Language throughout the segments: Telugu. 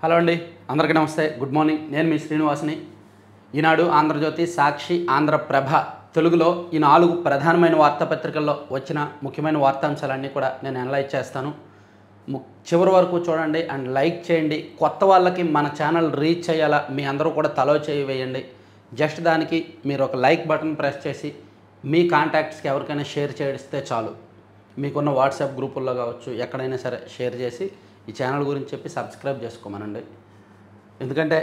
హలో అండి, అందరికీ నమస్తే. Good morning. నేను మీ శ్రీనివాస్ని. ఈనాడు, ఆంధ్రజ్యోతి, సాక్షి, ఆంధ్రప్రభ తెలుగులో ఈ 4 ప్రధానమైన వార్తాపత్రికల్లో వచ్చిన ముఖ్యమైన వార్తాంశాలన్నీ కూడా నేను అనలైజ్ చేస్తాను. చివరి వరకు చూడండి అండ్ లైక్ చేయండి. కొత్త వాళ్ళకి మన ఛానల్ రీచ్ అయ్యేలా మీ అందరూ కూడా తలో చేయి వేయండి. జస్ట్ దానికి మీరు ఒక లైక్ బటన్ ప్రెస్ చేసి మీ కాంటాక్ట్స్కి ఎవరికైనా షేర్ చేస్తే చాలు. మీకున్న వాట్సాప్ గ్రూపుల్లో కావచ్చు, ఎక్కడైనా సరే షేర్ చేసి ఈ ఛానల్ గురించి చెప్పి సబ్స్క్రైబ్ చేసుకోమనండి. ఎందుకంటే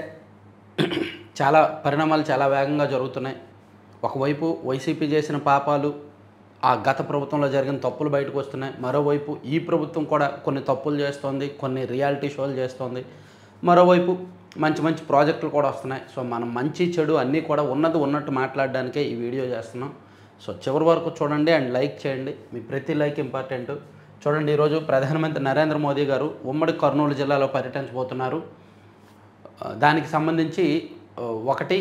చాలా పరిణామాలు చాలా వేగంగా జరుగుతున్నాయి. ఒకవైపు వైసీపీ చేసిన పాపాలు, ఆ గత ప్రభుత్వంలో జరిగిన తప్పులు బయటకు వస్తున్నాయి. మరోవైపు ఈ ప్రభుత్వం కూడా కొన్ని తప్పులు చేస్తోంది, కొన్ని రియాలిటీ షోలు చేస్తోంది. మరోవైపు మంచి మంచి ప్రాజెక్టులు కూడా వస్తున్నాయి. సో మనం మంచి చెడు అన్నీ కూడా ఉన్నది ఉన్నట్టు మాట్లాడడానికే ఈ వీడియో చేస్తున్నాం. సో చివరి వరకు చూడండి అండ్ లైక్ చేయండి. మీ ప్రతి లైక్ ఇంపార్టెంట్. చూడండి, ఈరోజు ప్రధానమంత్రి నరేంద్ర మోదీ గారు ఉమ్మడి కర్నూలు జిల్లాలో పర్యటించబోతున్నారు. దానికి సంబంధించి ఒకటి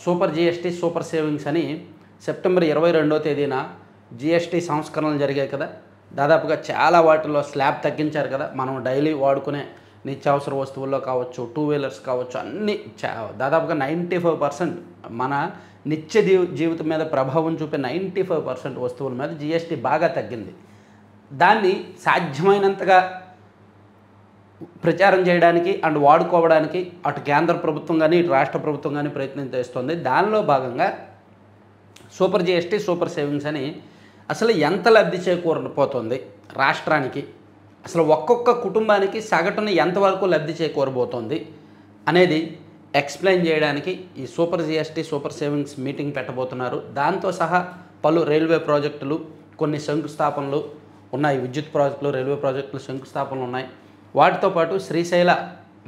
సూపర్ జిఎస్టీ సూపర్ సేవింగ్స్ అని సెప్టెంబర్ 22వ తేదీన జిఎస్టీ సంస్కరణలు జరిగాయి కదా. దాదాపుగా చాలా వాటిల్లో స్లాబ్ తగ్గించారు కదా. మనం డైలీ వాడుకునే నిత్యావసర వస్తువుల్లో కావచ్చు, 2 వీలర్స్ కావచ్చు, అన్నీ దాదాపుగా 95% మన నిత్య జీవితం మీద ప్రభావం చూపే 95% వస్తువుల మీద జిఎస్టీ బాగా తగ్గింది. దాన్ని సాధ్యమైనంతగా ప్రచారం చేయడానికి అండ్ వాడుకోవడానికి అటు కేంద్ర ప్రభుత్వం కానీ ఇటు రాష్ట్ర ప్రభుత్వం కానీ ప్రయత్నం చేస్తుంది. దానిలో భాగంగా సూపర్ జిఎస్టీ సూపర్ సేవింగ్స్ అని అసలు ఎంత లబ్ధి చేకూరబోతోంది రాష్ట్రానికి, అసలు ఒక్కొక్క కుటుంబానికి సగటున ఎంతవరకు లబ్ధి చేకూరబోతోంది అనేది ఎక్స్ప్లెయిన్ చేయడానికి ఈ super GST super savings meeting పెట్టబోతున్నారు. దాంతో సహా పలు రైల్వే ప్రాజెక్టులు, కొన్ని శంకుస్థాపనలు ఉన్నాయి. విద్యుత్ ప్రాజెక్టులు, రైల్వే ప్రాజెక్టులు శంకుస్థాపనలు ఉన్నాయి. వాటితో పాటు శ్రీశైల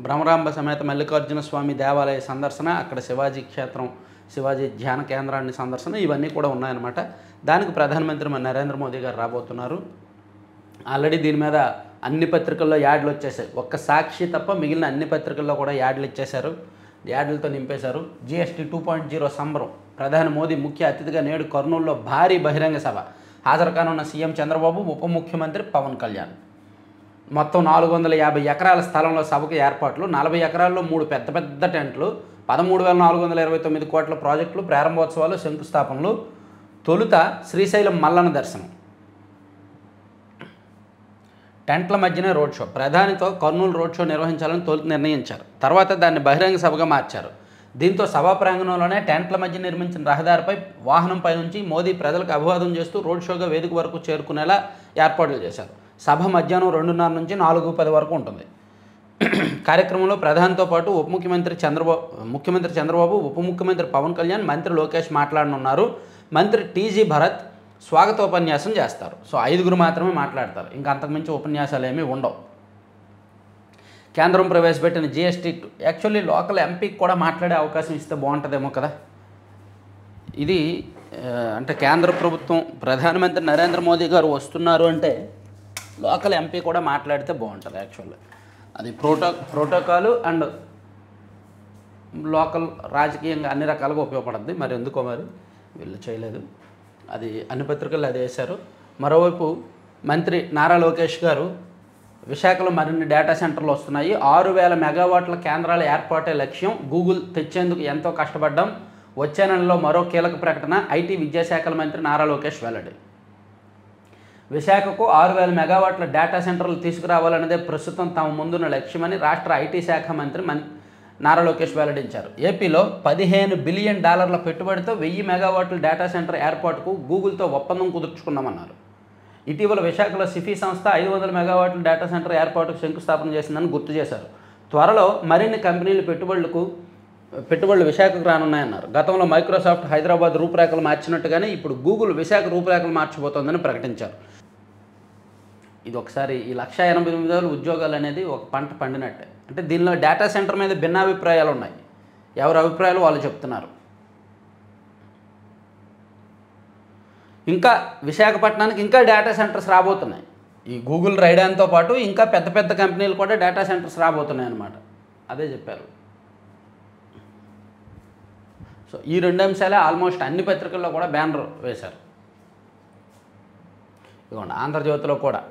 భ్రమరాంబ సమేత మల్లికార్జున స్వామి దేవాలయ సందర్శన, అక్కడ శివాజీ క్షేత్రం, శివాజీ ధ్యాన కేంద్రాన్ని సందర్శన, ఇవన్నీ కూడా ఉన్నాయన్నమాట. దానికి ప్రధానమంత్రి నరేంద్ర మోదీ గారు రాబోతున్నారు. ఆల్రెడీ దీని మీద అన్ని పత్రికల్లో యాడ్లు వచ్చేసాయి. ఒక్క సాక్షి తప్ప మిగిలిన అన్ని పత్రికల్లో కూడా యాడ్లు ఇచ్చేశారు, యాడ్లతో నింపేశారు. జిఎస్టీ 2.0 సంబరం. ప్రధాని మోదీ ముఖ్య అతిథిగా నేడు కర్నూలులో భారీ బహిరంగ సభ. హాజరు కానున్న సీఎం చంద్రబాబు, ఉప ముఖ్యమంత్రి పవన్ కళ్యాణ్. మొత్తం 450 ఎకరాల స్థలంలో సభకు ఏర్పాట్లు. 40 ఎకరాల్లో 3 పెద్ద పెద్ద టెంట్లు, 13,429 కోట్ల ప్రాజెక్టులు, ప్రారంభోత్సవాలు, శంకుస్థాపనలు. తొలుత శ్రీశైలం మల్లన్న దర్శనం, టెంట్ల మధ్యనే రోడ్ షో. ప్రధానితో కర్నూలు రోడ్ షో నిర్వహించాలని తొలుత నిర్ణయించారు. తర్వాత దాన్ని బహిరంగ సభగా మార్చారు. దీంతో సభా ప్రాంగణంలోనే టెంట్ల మధ్య నిర్మించిన రహదారిపై వాహనంపై నుంచి మోదీ ప్రజలకు అభివాదం చేస్తూ రోడ్ షోగా వేదిక వరకు చేరుకునేలా ఏర్పాట్లు చేశారు. సభ మధ్యాహ్నం 2:30 నుంచి 4:10 వరకు ఉంటుంది. కార్యక్రమంలో ప్రధానితో పాటు ముఖ్యమంత్రి చంద్రబాబు, ఉప ముఖ్యమంత్రి పవన్ కళ్యాణ్, మంత్రి లోకేష్ మాట్లాడనున్నారు. మంత్రి టీజీ భరత్ స్వాగతోపన్యాసం చేస్తారు. సో 5 మాత్రమే మాట్లాడతారు, ఇంకా అంతకుమించి ఉపన్యాసాలు ఏమీ ఉండవు. కేంద్రం ప్రవేశపెట్టిన జిఎస్టీ యాక్చువల్లీ లోకల్ ఎంపీకి కూడా మాట్లాడే అవకాశం ఇస్తే బాగుంటుందేమో కదా. ఇది అంటే కేంద్ర ప్రభుత్వం, ప్రధానమంత్రి నరేంద్ర మోదీ గారు వస్తున్నారు అంటే లోకల్ ఎంపీ కూడా మాట్లాడితే బాగుంటుంది. యాక్చువల్లీ అది ప్రోటోకాలు అండ్ లోకల్ రాజకీయంగా అన్ని రకాలుగా ఉపయోగపడుతుంది. మరి ఎందుకో మరి వీళ్ళు చేయలేదు. అది అన్ని పత్రికల్లో అది వేశారు. మరోవైపు మంత్రి నారా లోకేష్ గారు, విశాఖలో మరిన్ని డేటా సెంటర్లు వస్తున్నాయి. 6,000 మెగావాట్ల కేంద్రాల ఏర్పాటే లక్ష్యం. గూగుల్ తెచ్చేందుకు ఎంతో కష్టపడ్డాం. వచ్చే నెలలో మరో కీలక ప్రకటన. ఐటీ విద్యాశాఖల మంత్రి నారా లోకేష్ వెల్లడి. విశాఖకు 6,000 మెగావాట్ల డేటా సెంటర్లు తీసుకురావాలన్నదే ప్రస్తుతం తమ ముందున్న లక్ష్యమని రాష్ట్ర ఐటీ శాఖ మంత్రి నారా లోకేష్ వెల్లడించారు. ఏపీలో $15 బిలియన్ పెట్టుబడితో 1000 మెగావాట్ల డేటా సెంటర్ ఏర్పాటుకు గూగుల్తో ఒప్పందం కుదుర్చుకున్నామన్నారు. ఇటీవల విశాఖలో సిఫీ సంస్థ 500 మెగావాట్ల డేటా సెంటర్ ఏర్పాటుకు శంకుస్థాపన చేసిందని గుర్తు చేశారు. త్వరలో మరిన్ని కంపెనీలు పెట్టుబడులు విశాఖకు రానున్నాయన్నారు. గతంలో మైక్రోసాఫ్ట్ హైదరాబాద్ రూపురేఖలు మార్చినట్టుగానే ఇప్పుడు గూగుల్ విశాఖ రూపురేఖలు మార్చిపోతోందని ప్రకటించారు. ఇది ఒకసారి ఈ 1,88,000 ఉద్యోగాలు అనేది ఒక పంట పండినట్టే. అంటే దీనిలో డేటా సెంటర్ మీద భిన్నాభిప్రాయాలు ఉన్నాయి. ఎవరి అభిప్రాయాలు వాళ్ళు చెప్తున్నారు. ఇంకా విశాఖపట్నానికి ఇంకా డేటా సెంటర్స్ రాబోతున్నాయి. ఈ గూగుల్ రైడాన్తో పాటు ఇంకా పెద్ద పెద్ద కంపెనీలు కూడా డేటా సెంటర్స్ రాబోతున్నాయి అన్నమాట. అదే చెప్పారు. సో ఈ 2 అంశాలే ఆల్మోస్ట్ అన్ని పత్రికల్లో కూడా బ్యానర్ వేశారు. ఇదిగోండి, ఆంధ్రజ్యోతిలో కూడా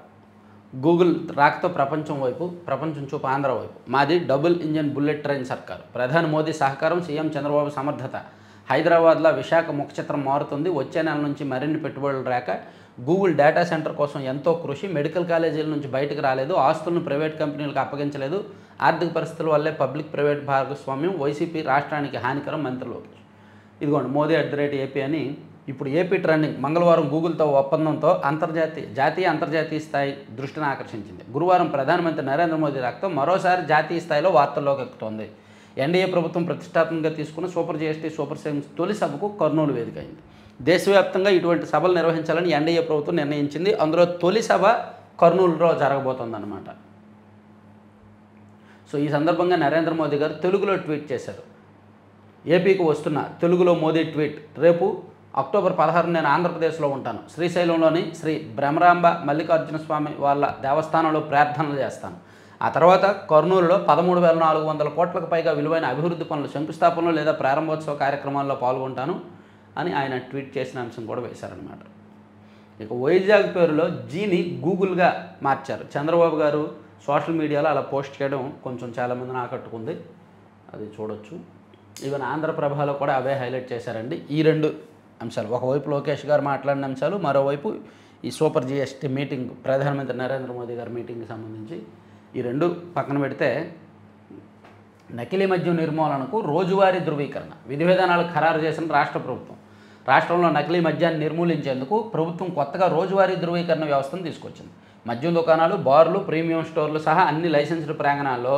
గూగుల్ రాకతో ప్రపంచం చూపు ఆంధ్ర వైపు. మాది డబుల్ ఇంజన్ బుల్లెట్ ట్రైన్ సర్కారు. ప్రధాని మోదీ సహకారం, సీఎం చంద్రబాబు సమర్థత. హైదరాబాద్లో విశాఖ ముఖచిత్రం మారుతుంది. వచ్చే నెల నుంచి మరిన్ని పెట్టుబడులు రాక గూగుల్ డేటా సెంటర్ కోసం ఎంతో కృషి. మెడికల్ కాలేజీల నుంచి బయటకు రాలేదు. ఆస్తులను ప్రైవేట్ కంపెనీలకు అప్పగించలేదు. ఆర్థిక పరిస్థితుల వల్లే పబ్లిక్ ప్రైవేట్ భాగస్వామ్యం. వైసీపీ రాష్ట్రానికి హానికరం. మంత్రులు. ఇదిగోండి మోదీ @ఏపీ అని. ఇప్పుడు ఏపీ ట్రెండింగ్. మంగళవారం గూగుల్తో ఒప్పందంతో జాతీయ అంతర్జాతీయ స్థాయి దృష్టిని ఆకర్షించింది. గురువారం ప్రధానమంత్రి నరేంద్ర మోదీ రాకతో మరోసారి జాతీయ స్థాయిలో వార్తల్లోకి ఎక్కుతోంది. ఎన్డీఏ ప్రభుత్వం ప్రతిష్టాత్మకంగా తీసుకున్న సూపర్ జీఎస్టీ సూపర్ సేవింగ్స్ తొలి సభకు కర్నూలు వేదిక అయింది. దేశవ్యాప్తంగా ఇటువంటి సభలు నిర్వహించాలని ఎన్డీఏ ప్రభుత్వం నిర్ణయించింది. అందులో తొలి సభ కర్నూలులో జరగబోతోందన్నమాట. సో ఈ సందర్భంగా నరేంద్ర మోదీ గారు తెలుగులో ట్వీట్ చేశారు. ఏపీకి వస్తున్న తెలుగులో మోదీ ట్వీట్. రేపు అక్టోబర్ 16 నేను ఆంధ్రప్రదేశ్లో ఉంటాను. శ్రీశైలంలోని శ్రీ బ్రహ్మరాంబ మల్లికార్జున స్వామి వాళ్ళ దేవస్థానంలో ప్రార్థనలు చేస్తాను. ఆ తర్వాత కర్నూలులో 13,400 కోట్లకు పైగా విలువైన అభివృద్ధి పనులు శంకుస్థాపనలు లేదా ప్రారంభోత్సవ కార్యక్రమాల్లో పాల్గొంటాను అని ఆయన ట్వీట్ చేసిన అంశం కూడా వేశారనమాట. ఇక వైజాగ్ పేరులో జీని గూగుల్గా మార్చారు. చంద్రబాబు గారు సోషల్ మీడియాలో అలా పోస్ట్ చేయడం కొంచెం చాలామందిని ఆకట్టుకుంది. అది చూడొచ్చు. ఈవెన్ ఆంధ్రప్రభలో కూడా అవే హైలైట్ చేశారండి. ఈ రెండు అంశాలు, ఒకవైపు లోకేష్ గారు మాట్లాడిన అంశాలు, మరోవైపు ఈ సూపర్ జీఎస్టీ మీటింగ్, ప్రధానమంత్రి నరేంద్ర మోదీ గారి మీటింగ్కి సంబంధించి ఈ రెండు పక్కన పెడితే, నకిలీ మద్యం నిర్మూలనకు రోజువారీ ధృవీకరణ విధి విధానాలు ఖరారు చేసిన రాష్ట్ర ప్రభుత్వం. రాష్ట్రంలో నకిలీ మద్యాన్ని నిర్మూలించేందుకు ప్రభుత్వం కొత్తగా రోజువారీ ధృవీకరణ వ్యవస్థను తీసుకొచ్చింది. మద్యం దుకాణాలు, బార్లు, ప్రీమియం స్టోర్లు సహా అన్ని లైసెన్స్డ్ ప్రాంగణాల్లో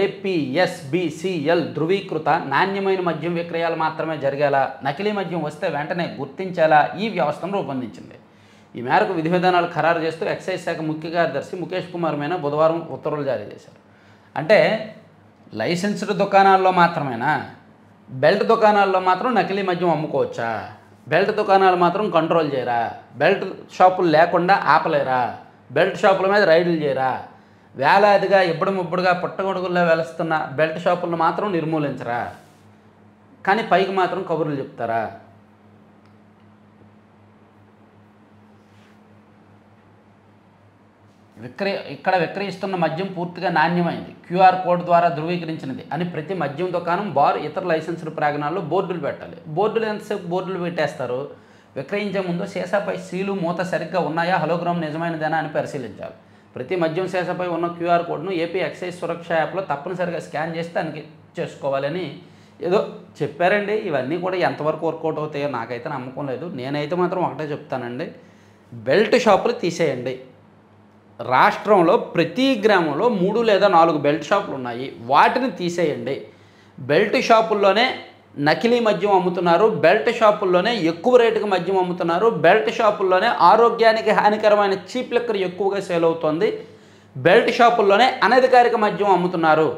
APSBCL ధృవీకృత నాణ్యమైన మద్యం విక్రయాలు మాత్రమే జరిగేలా, నకిలీ మద్యం వస్తే వెంటనే గుర్తించేలా ఈ వ్యవస్థను రూపొందించింది. ఈ మేరకు విధి విధానాలు ఖరారు చేస్తూ ఎక్సైజ్ శాఖ ముఖ్య కార్యదర్శి ముఖేష్ కుమార్ మీనా బుధవారం ఉత్తర్వులు జారీ చేశారు. అంటే లైసెన్స్డ్ దుకాణాల్లో మాత్రమేనా? బెల్ట్ దుకాణాల్లో మాత్రం నకిలీ మద్యం అమ్ముకోవచ్చా? బెల్ట్ దుకాణాలు మాత్రం కంట్రోల్ చేయరా? బెల్ట్ షాపులు లేకుండా ఆపలేరా? బెల్ట్ షాపుల మీద రైడ్లు చేయరా? వేలాదిగా ఇబ్బడిముబ్బడిగా పుట్టగొడుగుల్లో వెలుస్తున్న బెల్ట్ షాపులను మాత్రం నిర్మూలించరా? కానీ పైకి మాత్రం కబుర్లు చెప్తారా? ఇక్కడ విక్రయిస్తున్న మద్యం పూర్తిగా నాణ్యమైంది, QR కోడ్ ద్వారా ధృవీకరించినది అని ప్రతి మద్యం దుకాణం, బార్, ఇతర లైసెన్స్డ్ ప్రాంగణాల్లో బోర్డులు పెట్టాలి. బోర్డులు ఎంతసేపు బోర్డులు పెట్టేస్తారు? విక్రయించే ముందు సీసాపై సీలు, మూత సరిగ్గా ఉన్నాయా, హలోగ్రామ్ నిజమైనదేనా అని పరిశీలించాలి. ప్రతి మద్యం సీసాపై ఉన్న QR కోడ్ను ఏపీ ఎక్సైజ్ సురక్ష యాప్లో తప్పనిసరిగా స్కాన్ చేసి తనిఖీ చేసుకోవాలని ఏదో చెప్పారండి. ఇవన్నీ కూడా ఎంతవరకు వర్కౌట్ అవుతాయో నాకైతే నమ్మకం లేదు. నేనైతే మాత్రం ఒకటే చెప్తానండి, బెల్ట్ షాపులు తీసేయండి. రాష్ట్రంలో ప్రతి గ్రామంలో 3 లేదా 4 బెల్ట్ షాపులు ఉన్నాయి, వాటిని తీసేయండి. బెల్ట్ షాపుల్లోనే నకిలీ మద్యం అమ్ముతున్నారు, బెల్ట్ షాపుల్లోనే ఎక్కువ రేటుకి మద్యం అమ్ముతున్నారు, బెల్ట్ షాపుల్లోనే ఆరోగ్యానికి హానికరమైన చీప్ లిక్కర్ ఎక్కువగా సేల్ అవుతుంది, బెల్ట్ షాపుల్లోనే అనధికారిక మద్యం అమ్ముతున్నారు.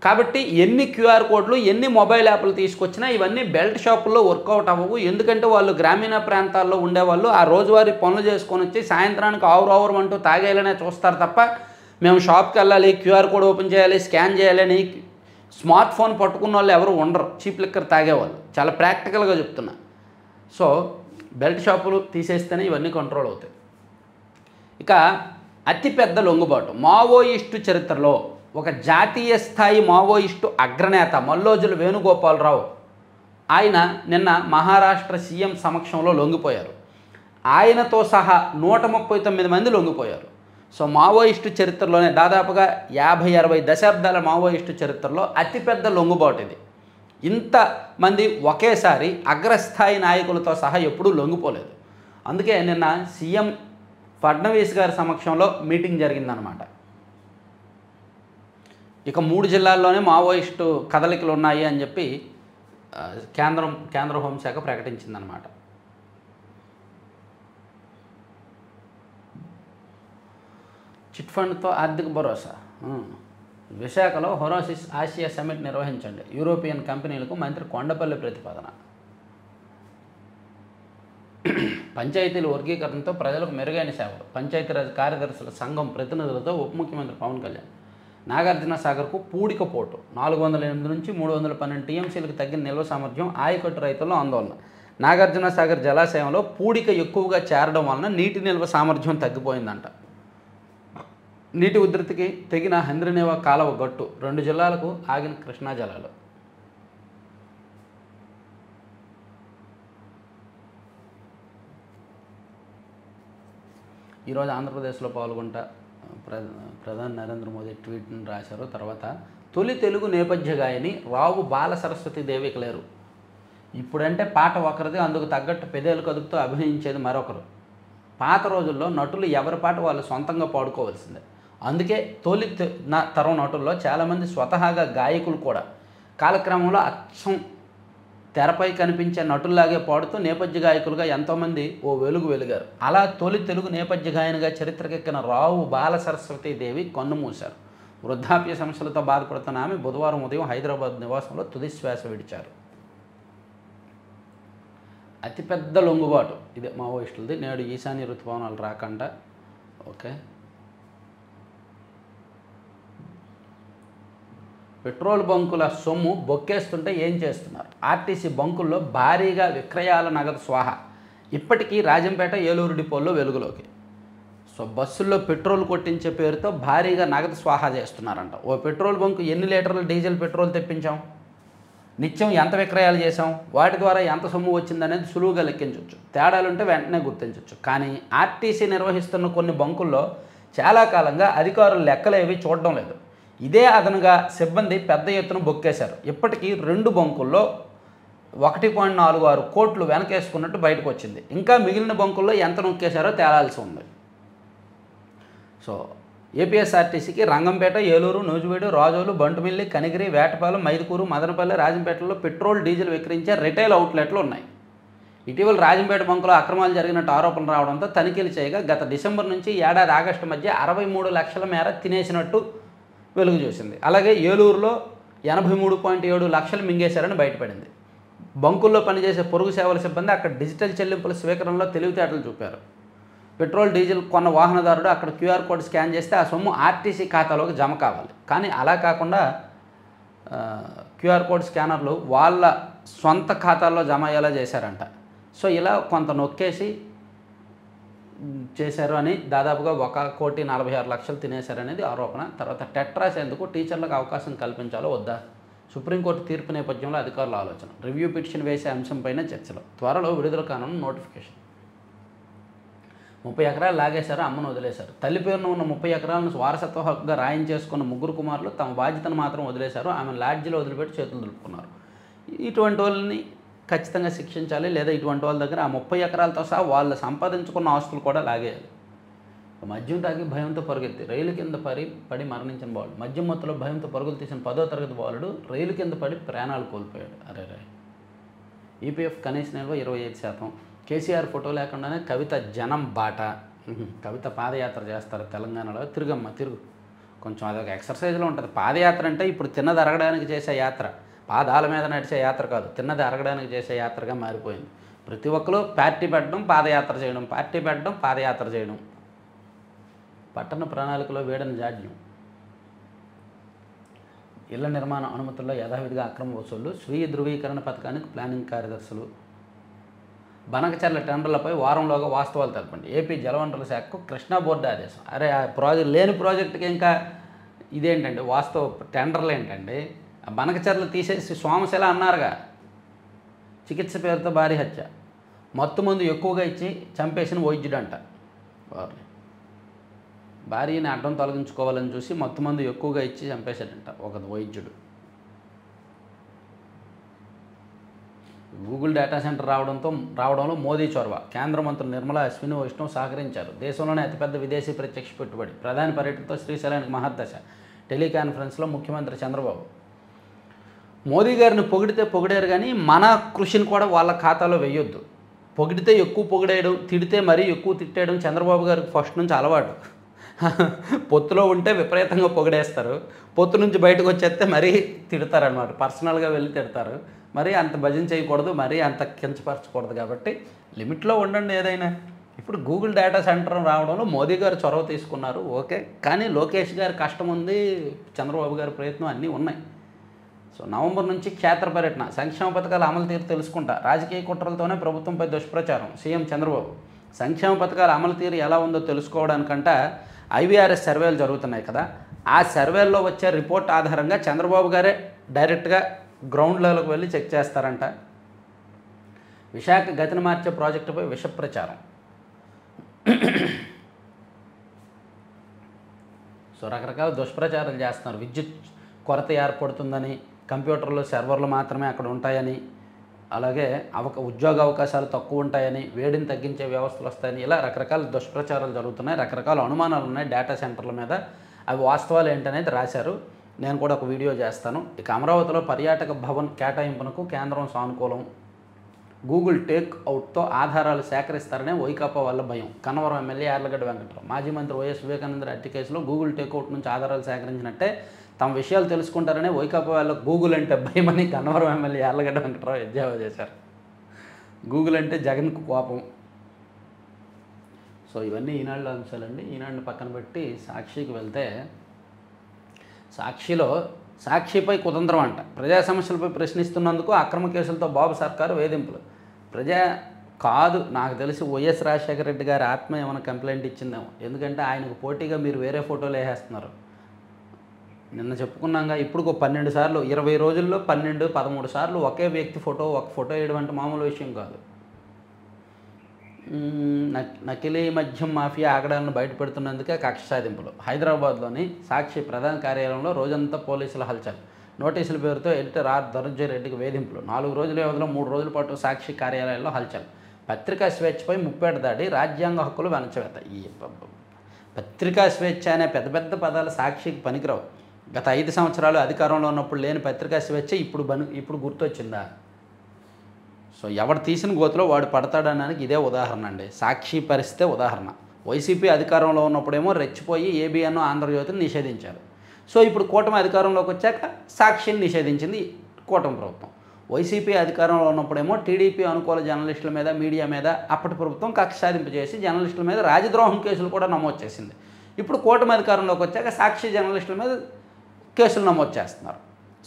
కాబట్టి ఎన్ని QR కోడ్లు, ఎన్ని మొబైల్ యాప్లు తీసుకొచ్చినా ఇవన్నీ బెల్ట్ షాపుల్లో వర్కౌట్ అవ్వవు. ఎందుకంటే వాళ్ళు గ్రామీణ ప్రాంతాల్లో ఉండేవాళ్ళు ఆ రోజువారీ పనులు చేసుకొని వచ్చి సాయంత్రానికి ఆవురు అంటూ తాగేయాలనే చూస్తారు తప్ప, మేము షాప్కి వెళ్ళాలి, QR కోడ్ ఓపెన్ చేయాలి, స్కాన్ చేయాలని స్మార్ట్ ఫోన్ పట్టుకున్న వాళ్ళు ఎవరు ఉండరు చీప్ లిక్కర్ తాగేవాళ్ళు. చాలా ప్రాక్టికల్గా చెప్తున్నా. సో బెల్ట్ షాపులు తీసేస్తేనే ఇవన్నీ కంట్రోల్ అవుతాయి. ఇక అతిపెద్ద లొంగుబాటు మావోయిస్టు చరిత్రలో ఒక జాతీయ స్థాయి మావోయిస్టు అగ్రనేత మల్లోజుల వేణుగోపాలరావు, ఆయన నిన్న మహారాష్ట్ర సీఎం సమక్షంలో లొంగిపోయారు. ఆయనతో సహా 139 మంది లొంగిపోయారు. సో మావోయిస్టు చరిత్రలోనే దాదాపుగా 50-60 దశాబ్దాల మావోయిస్టు చరిత్రలో అతిపెద్ద లొంగుబాటు ఇది. ఇంతమంది ఒకేసారి అగ్రస్థాయి నాయకులతో సహా ఎప్పుడూ లొంగిపోలేదు. అందుకే నిన్న సీఎం ఫడ్నవీస్ గారి సమక్షంలో మీటింగ్ జరిగిందనమాట. ఇక 3 జిల్లాల్లోనే మావోయిస్టు కదలికలు ఉన్నాయి అని చెప్పి కేంద్ర హోంశాఖ ప్రకటించిందనమాట. చిట్ ఫండ్తో ఆర్థిక భరోసా. విశాఖలో హొరాసిస్ ఆసియా సమ్మిట్ నిర్వహించండి, యూరోపియన్ కంపెనీలకు మంత్రి కొండపల్లి ప్రతిపాదన. పంచాయతీల వర్గీకరణతో ప్రజలకు మెరుగైన సేవలు. పంచాయతీరాజ్ కార్యదర్శుల సంఘం ప్రతినిధులతో ఉప ముఖ్యమంత్రి పవన్ కళ్యాణ్. నాగార్జున సాగర్కు పూడిక పోటు. 408 నుంచి 312 TMCలకు తగ్గిన నిల్వ సామర్థ్యం, ఆయకట్టు రైతుల్లో ఆందోళన. నాగార్జున సాగర్ జలాశయంలో పూడిక ఎక్కువగా చేరడం వలన నీటి నిల్వ సామర్థ్యం తగ్గిపోయిందంట. నీటి ఉధృతికి తెగిన హంద్రినేవా కాలువ గట్టు 2 జిల్లాలకు ఆగిన కృష్ణా జలాలు. ఈరోజు ఆంధ్రప్రదేశ్లో పాల్గొంటా ప్రధాని నరేంద్ర మోదీ ట్వీట్ని రాశారు. తర్వాత తొలి తెలుగు నేపథ్య గాయని రావు బాల సరస్వతి దేవికి లేరు. ఇప్పుడంటే పాట ఒకరిది, అందుకు తగ్గట్టు పెదేలు కదుపుతూ అభినయించేది మరొకరు. పాత రోజుల్లో నటులు ఎవరి పాట వాళ్ళు సొంతంగా పాడుకోవాల్సిందే. అందుకే తొలి తరం నటుల్లో చాలామంది స్వతహాగా గాయకులు కూడా. కాలక్రమంలో అచ్చం తెరపై కనిపించే నటుల్లాగే పాడుతూ నేపథ్య గాయకులుగా ఎంతోమంది ఓ వెలుగు వెలిగారు. అలా తొలి తెలుగు నేపథ్య గాయనిగా చరిత్రకెక్కిన రావు బాల సరస్వతి దేవి కన్నుమూశారు. వృద్ధాప్య సమస్యలతో బాధపడుతున్న ఆమె బుధవారం ఉదయం హైదరాబాద్ నివాసంలో తుది శ్వాస విడిచారు. అతిపెద్ద లొంగుబాటు ఇదే మావోయిస్టులది. నేడు ఈశాన్య ఋతుపవనాలు రాకుండా. ఓకే, పెట్రోల్ బంకుల సొమ్ము బొక్కేస్తుంటే ఏం చేస్తున్నారు? ఆర్టీసీ బంకుల్లో భారీగా విక్రయాల నగదు స్వాహ. ఇప్పటికీ రాజంపేట, ఏలూరు డిపోల్లో వెలుగులోకి. సో బస్సుల్లో పెట్రోల్ కొట్టించే పేరుతో భారీగా నగదు స్వాహా చేస్తున్నారంట. ఓ పెట్రోల్ బంకు ఎన్ని లీటర్ల డీజిల్ పెట్రోల్ తెప్పించాం, నిత్యం ఎంత విక్రయాలు చేసాం, వాటి ద్వారా ఎంత సొమ్ము వచ్చిందనేది సులువుగా లెక్కించవచ్చు. తేడాలుంటే వెంటనే గుర్తించవచ్చు. కానీ ఆర్టీసీ నిర్వహిస్తున్న కొన్ని బంకుల్లో చాలా కాలంగా అధికారులు లెక్కలేవి చూడడం లేదు. ఇదే అదనుగా సిబ్బంది పెద్ద ఎత్తున బొక్కేశారు. ఇప్పటికీ 2 బంకుల్లో 1.46 కోట్లు వెనకేసుకున్నట్టు బయటకు వచ్చింది. ఇంకా మిగిలిన బంకుల్లో ఎంత నొక్కేశారో తేలాల్సి ఉంది. సో ఏపీఎస్ఆర్టీసీకి రంగంపేట, ఏలూరు, నూజివీడు, రాజోలు, బంటుమిల్లి, కనిగిరి, వేటపాలెం, మైదుకూరు, మదనపల్లి, రాజంపేటలో పెట్రోల్, డీజిల్ విక్రయించే రిటైల్ అవుట్లెట్లు ఉన్నాయి. ఇటీవల రాజంపేట బంకులో అక్రమాలు జరిగినట్టు ఆరోపణలు రావడంతో తనిఖీలు చేయగా గత డిసెంబర్ నుంచి ఏడాది ఆగస్టు మధ్య 63 లక్షల మేర తినేసినట్టు వెలుగు చూసింది. అలాగే ఏలూరులో 83.7 లక్షలు మింగేశారని బయటపడింది. బంకుల్లో పనిచేసే పొరుగు సేవల సిబ్బంది అక్కడ డిజిటల్ చెల్లింపుల స్వీకరణలో తెలివితేటలు చూపారు. పెట్రోల్, డీజిల్ కొన్న వాహనదారుడు అక్కడ క్యూఆర్ కోడ్ స్కాన్ చేస్తే ఆ సొమ్ము ఆర్టీసీ ఖాతాలోకి జమ కావాలి. కానీ అలా కాకుండా క్యూఆర్ కోడ్ స్కానర్లు వాళ్ళ సొంత ఖాతాల్లో జమ అయ్యేలా చేశారంట. సో ఇలా కొంత నొక్కేసి చేశారు అని దాదాపుగా 1,46,00,000 తినేశారనేది ఆరోపణ. తర్వాత టెట్ రాసేందుకు టీచర్లకు అవకాశం కల్పించాలో వద్దా? సుప్రీంకోర్టు తీర్పు నేపథ్యంలో అధికారుల ఆలోచన. రివ్యూ పిటిషన్ వేసే అంశంపైన చర్చలు. త్వరలో విడుదల కానున్న నోటిఫికేషన్. 30 ఎకరాలు లాగేశారు, అమ్మను వదిలేశారు. తల్లి పేరున ఉన్న 30 ఎకరాలను వారసత్వ హక్కుగా రాయించేసుకున్న 3 కుమారులు తమ బాధ్యతను మాత్రం వదిలేశారు. ఆమె లాడ్జిలో వదిలిపెట్టి చేతులు దులుపుకున్నారు. ఇటువంటి వాళ్ళని ఖచ్చితంగా శిక్షించాలి. లేదా ఇటువంటి వాళ్ళ దగ్గర ఆ 30 ఎకరాలతో సహా వాళ్ళు సంపాదించుకున్న ఆస్తులు కూడా లాగేయాలి. మద్యం తాగి భయంతో పరుగెత్తి రైలు కింద పడి మరణించిన బాలుడు. మద్యం మత్తులో భయంతో పరుగులు తీసిన 10వ తరగతి బాలుడు రైలు కింద పడి ప్రాణాలు కోల్పోయాడు. అరే ఈపీఎఫ్ కనీస నిల్వ 25%. కేసీఆర్ ఫోటో లేకుండానే కవిత జనం బాట. కవిత పాదయాత్ర చేస్తారు తెలంగాణలో. తిరుగు కొంచెం అదొక ఎక్సర్సైజ్లో ఉంటుంది. పాదయాత్ర అంటే ఇప్పుడు తిన్నది అరగడానికి చేసే యాత్ర, పాదాల మీద నడిచే యాత్ర కాదు, తిన్నది అరగడానికి చేసే యాత్రగా మారిపోయింది. ప్రతి ఒక్కరు పార్టీ పెట్టడం, పాదయాత్ర చేయడం, పార్టీ పెట్టడం, పాదయాత్ర చేయడం. పట్టణ ప్రణాళికలో వేడని జాడ్యం. ఇళ్ల నిర్మాణ అనుమతుల్లో యథావిధిగా అక్రమ వసూళ్లు. స్వీయ ధృవీకరణ పథకానికి ప్లానింగ్ కార్యదర్శులు. బనకచర్ల టెండర్లపై వారంలోగా వాస్తవాలు తెలపండి. ఏపీ జలవనరుల శాఖకు కృష్ణా బోర్డు ఆదేశం. అరే ఆ లేని ప్రాజెక్టుకి ఇంకా ఇదేంటండి వాస్తవ టెండర్లు ఏంటండి? ఆ బనకచర్లు తీసేసి సోమశిల అన్నారుగా. చికిత్స పేరుతో భారీ హత్య. మత్తు మందు ఎక్కువగా ఇచ్చి చంపేసిన వైద్యుడంట. భార్యని అడ్డం తొలగించుకోవాలని చూసి మత్తు మందు ఎక్కువగా ఇచ్చి చంపేశాడంట ఒక వైద్యుడు. గూగుల్ డేటా సెంటర్ రావడంలో మోదీ చొరవ. కేంద్ర మంత్రులు నిర్మలా, అశ్విని వైష్ణవ్ సహకరించారు. దేశంలోనే అతిపెద్ద విదేశీ ప్రత్యక్ష పెట్టుబడి. ప్రధాని పర్యటనతో శ్రీశైలానికి మహద్దశ. టెలికాన్ఫరెన్స్లో ముఖ్యమంత్రి చంద్రబాబు. మోదీ గారిని పొగిడితే పొగిడారు కానీ మన కృషిని కూడా వాళ్ళ ఖాతాలో వేయొద్దు. పొగిడితే ఎక్కువ పొగిడేయడం, తిడితే మరీ ఎక్కువ తిట్టేయడం చంద్రబాబు గారికి ఫస్ట్ నుంచి అలవాటు. పొత్తులో ఉంటే విపరీతంగా పొగిడేస్తారు, పొత్తు నుంచి బయటకు వచ్చేస్తే మరీ తిడతారనమాట. పర్సనల్గా వెళ్ళి తిడతారు. మరీ అంత భజన చేయకూడదు, మరీ అంత కించపరచకూడదు. కాబట్టి లిమిట్లో ఉండండి ఏదైనా. ఇప్పుడు గూగుల్ డేటా సెంటర్ రావడంలో మోదీ గారు చొరవ తీసుకున్నారు, ఓకే. కానీ లోకేష్ గారి కష్టం ఉంది, చంద్రబాబు గారి ప్రయత్నం అన్నీ ఉన్నాయి. సో నవంబర్ నుంచి క్షేత్ర పర్యటన. సంక్షేమ పథకాల అమలు తీరు తెలుసుకుంటా. రాజకీయ కుట్రలతోనే ప్రభుత్వంపై దుష్ప్రచారం. సీఎం చంద్రబాబు. సంక్షేమ పథకాల అమలు తీరు ఎలా ఉందో తెలుసుకోవడానికంట ఐవీఆర్ఎస్ సర్వేలు జరుగుతున్నాయి కదా, ఆ సర్వేల్లో వచ్చే రిపోర్ట్ ఆధారంగా చంద్రబాబు గారే డైరెక్ట్గా గ్రౌండ్ లెవెల్కి వెళ్ళి చెక్ చేస్తారంట. విశాఖ గతిని మార్చే ప్రాజెక్టుపై విష ప్రచారం. సో రకరకాల దుష్ప్రచారాలు చేస్తున్నారు. విద్యుత్ కొరత ఏర్పడుతుందని, కంప్యూటర్లు సర్వర్లు మాత్రమే అక్కడ ఉంటాయని, అలాగే ఉద్యోగ అవకాశాలు తక్కువ ఉంటాయని, వేడిని తగ్గించే వ్యవస్థలు వస్తాయని, ఇలా రకరకాల దుష్ప్రచారాలు జరుగుతున్నాయి. రకరకాల అనుమానాలు ఉన్నాయి డేటా సెంటర్ల మీద. అవి వాస్తవాలు ఏంటనేది రాశారు. నేను కూడా ఒక వీడియో చేస్తాను. ఇక అమరావతిలో పర్యాటక భవన్ కేటాయింపునకు కేంద్రం సానుకూలం. గూగుల్ టేక్ అవుట్తో ఆధారాలు సేకరిస్తారనే వైకాపా వల్ల భయం. కన్నవరం ఎమ్మెల్యే యార్లగడ్డ వెంకటరావు. మాజీ మంత్రి వైఎస్ వివేకానంద హత్య కేసులో గూగుల్ టేక్అవుట్ నుంచి ఆధారాలు సేకరించినట్టే తమ విషయాలు తెలుసుకుంటారనే వైకాపా వాళ్ళకు గూగుల్ అంటే భయమని కన్నవరం ఎమ్మెల్యే యార్లగడ్డ వెంకటరావు ఎద్దేవా చేశారు. గూగుల్ అంటే జగన్కు కోపం. సో ఇవన్నీ ఈనాడులో అంశాలండి. ఈనాడుని పక్కన పెట్టి సాక్షికి వెళ్తే, సాక్షిపై కుతంత్రం అంట. ప్రజా సమస్యలపై ప్రశ్నిస్తున్నందుకు అక్రమ కేసులతో బాబు సర్కారు వేధింపులు. నాకు తెలిసి వైఎస్ రాజశేఖర రెడ్డి గారి ఆత్మ ఏమైనా కంప్లైంట్ ఇచ్చిందేమో. ఎందుకంటే ఆయనకు పోటీగా మీరు వేరే ఫోటోలు వేసేస్తున్నారు. నిన్న చెప్పుకున్నాగా, ఇప్పుడు 12 సార్లు 20 రోజుల్లో 13 సార్లు ఒకే వ్యక్తి ఒక ఫోటో వేయడం అంటే మామూలు విషయం కాదు. నకిలీ మద్యం మాఫియా ఆగడాలను బయటపెడుతున్నందుకే కక్ష సాధింపులు. హైదరాబాద్లోని సాక్షి ప్రధాన కార్యాలయంలో రోజంతా పోలీసుల హల్చల్. నోటీసుల పేరుతో ఎడిటర్ ఆర్ ధనంజయ రెడ్డికి వేధింపులు. 4 రోజుల వ్యవధిలో 3 రోజుల పాటు సాక్షి కార్యాలయంలో హల్చల్. పత్రికా స్వేచ్ఛపై ముప్పేట దాడి, రాజ్యాంగ హక్కులు వెనచవేత. ఈ పత్రికా స్వేచ్ఛ అనే పెద్ద పెద్ద పదాలు సాక్షికి పనికిరావు. గత 5 సంవత్సరాలు అధికారంలో ఉన్నప్పుడు లేని పత్రికా స్వేచ్ఛ ఇప్పుడు గుర్తొచ్చిందా? సో ఎవడు తీసిన గోతిలో వాడు పడతాడనడానికి ఇదే ఉదాహరణ అండి. సాక్షి పరిస్థితే ఉదాహరణ. వైసీపీ అధికారంలో ఉన్నప్పుడేమో రెచ్చిపోయి ఏబిఎన్, ఆంధ్రజ్యోతిని నిషేధించారు. సో ఇప్పుడు కూటమి అధికారంలోకి వచ్చాక సాక్షిని నిషేధించింది కూటమి ప్రభుత్వం. వైసీపీ అధికారంలో ఉన్నప్పుడేమో టీడీపీ అనుకూల జర్నలిస్టుల మీద, మీడియా మీద అప్పటి ప్రభుత్వం కక్ష సాధింపు చేసి జర్నలిస్టుల మీద రాజద్రోహం కేసులు కూడా నమోదు చేసింది. ఇప్పుడు కూటమి అధికారంలోకి వచ్చాక సాక్షి జర్నలిస్టుల మీద కేసులు నమోదు చేస్తున్నారు.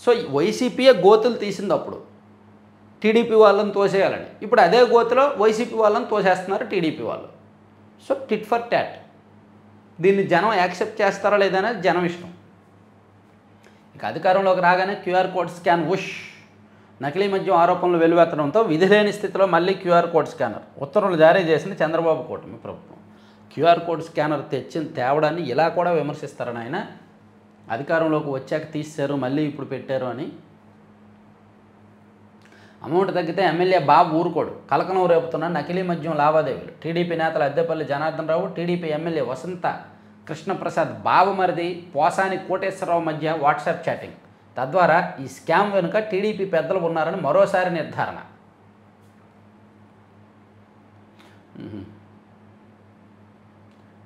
సో వైసీపీయే గోతులు తీసింది అప్పుడు టీడీపీ వాళ్ళని తోసేయాలని. ఇప్పుడు అదే గోతులో వైసీపీ వాళ్ళని తోసేస్తున్నారు టీడీపీ వాళ్ళు. So tit for tat. దీన్ని జనం యాక్సెప్ట్ చేస్తారా లేదనేది జనం ఇష్టం. ఇక అధికారంలోకి రాగానే క్యూఆర్ కోడ్ స్కాన్ ఉష్. నకిలీ మద్యం ఆరోపణలు వెలువెత్తడంతో విధి లేని స్థితిలో మళ్ళీ క్యూఆర్ కోడ్ స్కానర్. ఉత్తర్వులు జారీ చేసింది చంద్రబాబు కూటమి ప్రభుత్వం. క్యూఆర్ కోడ్ స్కానర్ తేవడాన్ని ఇలా కూడా విమర్శిస్తారని ఆయన. అధికారంలోకి వచ్చాక తీశారు, మళ్ళీ ఇప్పుడు పెట్టారు అని. అమౌంట్ తగ్గితే ఎమ్మెల్యే బాబు ఊరుకోడు. కలకలం రేపుతున్న నకిలీ మద్యం లావాదేవీలు. టీడీపీ నేతలు అద్దెపల్లి జనార్దన్ రావు, టీడీపీ ఎమ్మెల్యే వసంత కృష్ణప్రసాద్ బావమరిది పోసాని కోటేశ్వరరావు మధ్య వాట్సాప్ చాటింగ్. తద్వారా ఈ స్కామ్ వెనుక టీడీపీ పెద్దలు ఉన్నారని మరోసారి నిర్ధారణ.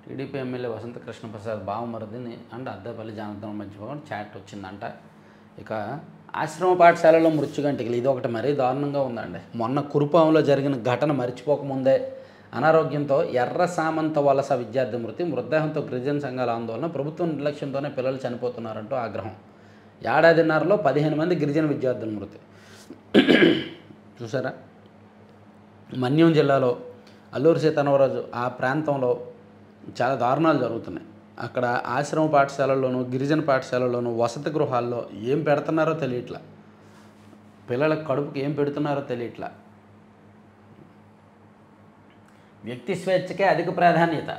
టీడీపీ ఎమ్మెల్యే వసంత కృష్ణప్రసాద్ బావమరిదిని అండ్ అద్దెపల్లి జనార్దన్ మధ్య చాట్ వచ్చిందంట. ఇక ఆశ్రమ పాఠశాలలో మృత్యుగంటికలు, ఇది ఒకటి మరీ దారుణంగా ఉందండి. మొన్న కురుపాంలో జరిగిన ఘటన మరిచిపోకముందే అనారోగ్యంతో ఎర్ర సామంత వలస విద్యార్థి మృతదేహంతో గిరిజన సంఘాల ఆందోళన. ప్రభుత్వం నిర్లక్ష్యంతోనే పిల్లలు చనిపోతున్నారంటూ ఆగ్రహం. ఏడాదిన్నరలో 15 మంది గిరిజన విద్యార్థుల మృతి. చూసారా? మన్యం జిల్లాలో అల్లూరు సీతారామరాజు ఆ ప్రాంతంలో చాలా దారుణాలు జరుగుతున్నాయి. అక్కడ ఆశ్రమ పాఠశాలల్లోనూ, గిరిజన పాఠశాలల్లోనూ, వసతి గృహాల్లో ఏం పెడుతున్నారో తెలియట్లా. పిల్లలకు కడుపుకి ఏం పెడుతున్నారో తెలియట్లా. వ్యక్తి స్వేచ్ఛకే అధిక ప్రాధాన్యత.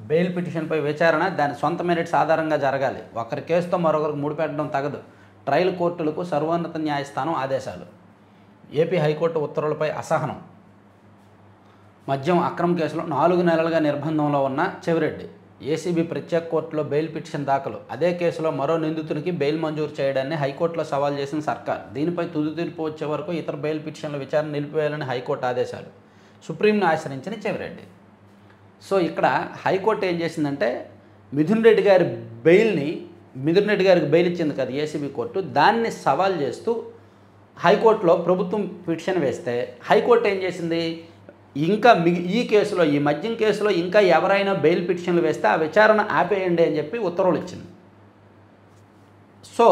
బెయిల్ పిటిషన్పై విచారణ దాని సొంత మెరిట్స్ ఆధారంగా జరగాలి. ఒకరి కేసుతో మరొకరికి ముడిపెట్టడం తగదు. ట్రయల్ కోర్టులకు సర్వోన్నత న్యాయస్థానం ఆదేశాలు. ఏపీ హైకోర్టు ఉత్తర్వులపై అసహనం. మద్యం అక్రమ కేసులో 4 నెలలుగా నిర్బంధంలో ఉన్న చెవిరెడ్డి. ఏసీబీ ప్రత్యేక కోర్టులో బెయిల్ పిటిషన్ దాఖలు. అదే కేసులో మరో నిందితునికి బెయిల్ మంజూరు చేయడాన్ని హైకోర్టులో సవాల్ చేసిన సర్కార్. దీనిపై తుది తీర్పు వచ్చే వరకు ఇతర బెయిల్ పిటిషన్ల విచారణ నిలిపివేయాలని హైకోర్టు ఆదేశాలు. సుప్రీంను ఆశ్రయించిన చెవిరెడ్డి. సో ఇక్కడ హైకోర్టు ఏం చేసిందంటే మిథున్ రెడ్డి గారికి బెయిల్ ఇచ్చింది కదా ఏసీబీ కోర్టు, దాన్ని సవాల్ చేస్తూ హైకోర్టులో ప్రభుత్వం పిటిషన్ వేస్తే హైకోర్టు ఏం చేసింది, ఇంకా ఈ కేసులో, ఈ మద్యం కేసులో ఇంకా ఎవరైనా బెయిల్ పిటిషన్లు వేస్తే ఆ విచారణ ఆపేయండి అని చెప్పి ఉత్తర్వులు ఇచ్చింది. సో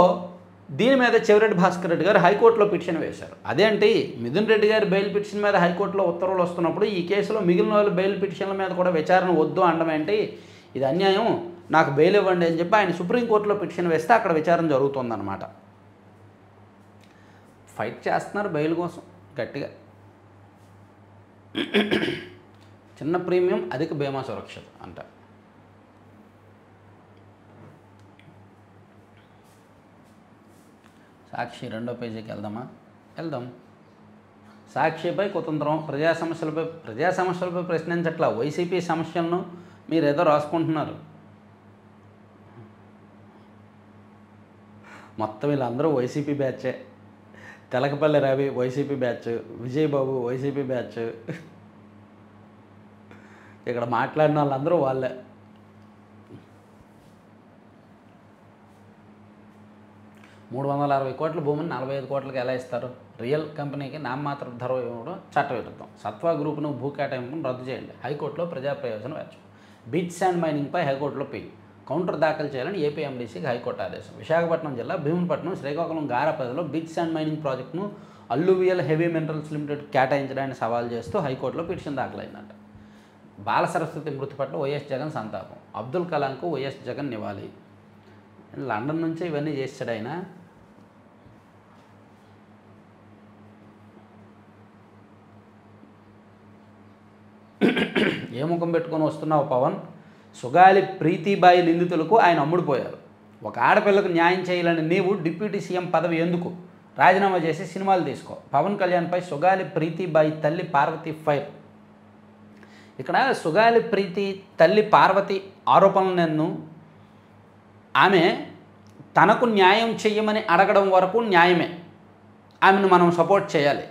దీని మీద చెవిరెడ్డి భాస్కర్ రెడ్డి గారు హైకోర్టులో పిటిషన్ వేశారు. అదేంటి, మిథున్ రెడ్డి గారి బెయిల్ పిటిషన్ మీద హైకోర్టులో ఉత్తర్వులు వస్తున్నప్పుడు ఈ కేసులో మిగిలిన వాళ్ళు బెయిల్ పిటిషన్ల మీద కూడా విచారణ వద్దు అనడం ఏంటి, ఇది అన్యాయం, నాకు బెయిల్ ఇవ్వండి అని చెప్పి ఆయన సుప్రీంకోర్టులో పిటిషన్ వేస్తే అక్కడ విచారణ జరుగుతుందన్నమాట. ఫైట్ చేస్తున్నారు బెయిల్ కోసం గట్టిగా. చిన్న ప్రీమియం అధిక బీమా సురక్షిత అంట. సాక్షి 2వ పేజీకి వెళ్దాం. సాక్షిపై కుతంత్రం, ప్రజా సమస్యలపై ప్రశ్నించట్లా, వైసీపీ సమస్యలను మీరు ఏదో రాసుకుంటున్నారు. మొత్తం వీళ్ళందరూ వైసీపీ బ్యాచే. Telakapalli Ravi YCP batch, Vijaybabu YCP batch, ఇక్కడ మాట్లాడిన వాళ్ళందరూ వాళ్ళే. $360 కోట్ల భూమిని 45 కోట్లకి ఎలా ఇస్తారు? రియల్ కంపెనీకి నామమాత్ర ధర ఇవ్వడం చట్టవిరుద్ధం. సత్వా గ్రూపును భూ కేటాయింపును రద్దు చేయండి. హైకోర్టులో ప్రజా ప్రయోజన వ్యాజ్యం. బీచ్ శాండ్ మైనింగ్పై హైకోర్టులో కౌంటర్ దాఖలు చేయాలని ఏపీఎండీసీకి హైకోర్టు ఆదేశం. విశాఖపట్నం జిల్లా భీమునిపట్నం, శ్రీకాకుళం గారపదిలో బీచ్ శాండ్ మైనింగ్ ప్రాజెక్టును అల్లువియల్ హెవీ మినరల్స్ లిమిటెడ్ కేటాయించడాన్ని సవాల్ చేస్తూ హైకోర్టులో పిటిషన్ దాఖలైందంట. బాల సరస్వతి మృతి పట్ల వైఎస్ జగన్ సంతాపం. అబ్దుల్ కలాంకు వైఎస్ జగన్ నివాళి. లండన్ నుంచే ఇవన్నీ చేశాడు ఆయన. ఏ ముఖం పెట్టుకొని వస్తున్నావు పవన్? సుగాలి ప్రీతిబాయి నిందితులకు ఆయన అమ్ముడుపోయారు. ఒక ఆడపిల్లకు న్యాయం చేయాలని నీవు డిప్యూటీ సీఎం పదవి ఎందుకు? రాజీనామా చేసి సినిమాలు తీసుకో. పవన్ కళ్యాణ్పై సుగాలి ప్రీతిబాయి తల్లి పార్వతి ఫైర్. ఇక్కడ సుగాలి ప్రీతి తల్లి పార్వతి ఆరోపణలను ఆమె తనకు న్యాయం చెయ్యమని అడగడం వరకు న్యాయమే, ఆమెను మనం సపోర్ట్ చేయాలి.